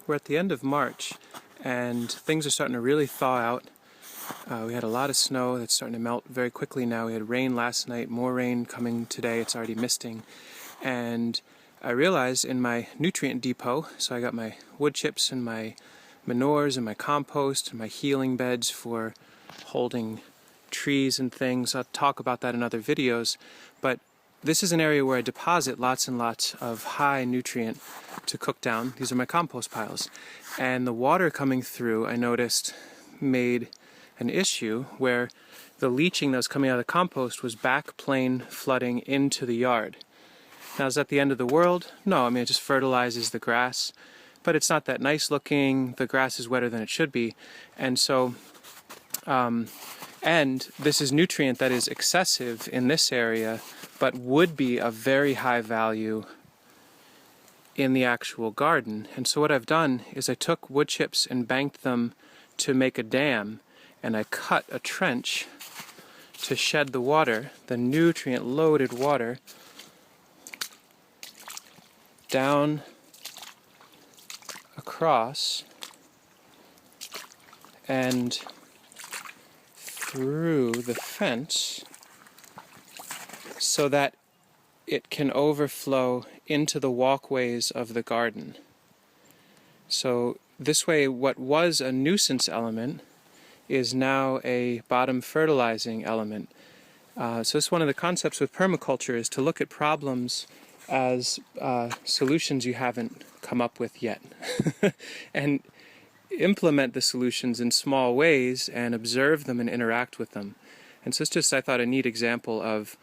We're at the end of March and things are starting to really thaw out. We had a lot of snow that's starting to melt very quickly now. We had rain last night, more rain coming today. It's already misting. And I realized in my nutrient depot, so I got my wood chips and my manures and my compost and my healing beds for holding trees and things. I'll talk about that in other videos. But this is an area where I deposit lots and lots of high nutrient to cook down. These are my compost piles. And the water coming through, I noticed, made an issue where the leaching that was coming out of the compost was backplane flooding into the yard. Now, is that the end of the world? No, I mean, it just fertilizes the grass, but it's not that nice looking. The grass is wetter than it should be. And so, and this is nutrient that is excessive in this area, but would be of very high value in the actual garden. And so what I've done is I took wood chips and banked them to make a dam, and I cut a trench to shed the water, the nutrient-loaded water, down across and through the fence so that it can overflow into the walkways of the garden. So this way, what was a nuisance element is now a bottom fertilizing element. So this is one of the concepts with permaculture, is to look at problems as solutions you haven't come up with yet and implement the solutions in small ways and observe them and interact with them. And so it's just, I thought, a neat example of,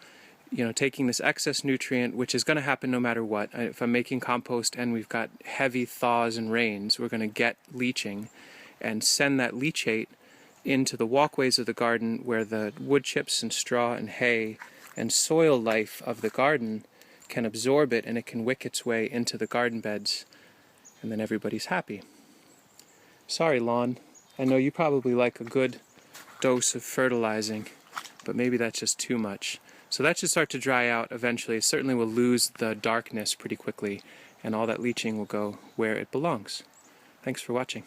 you know, taking this excess nutrient, which is going to happen no matter what. If I'm making compost and we've got heavy thaws and rains, we're going to get leaching, and send that leachate into the walkways of the garden where the wood chips and straw and hay and soil life of the garden can absorb it, and it can wick its way into the garden beds, and then everybody's happy. Sorry, lawn. I know you probably like a good dose of fertilizing, but maybe that's just too much. So that should start to dry out eventually. It certainly will lose the darkness pretty quickly, and all that leaching will go where it belongs. Thanks for watching.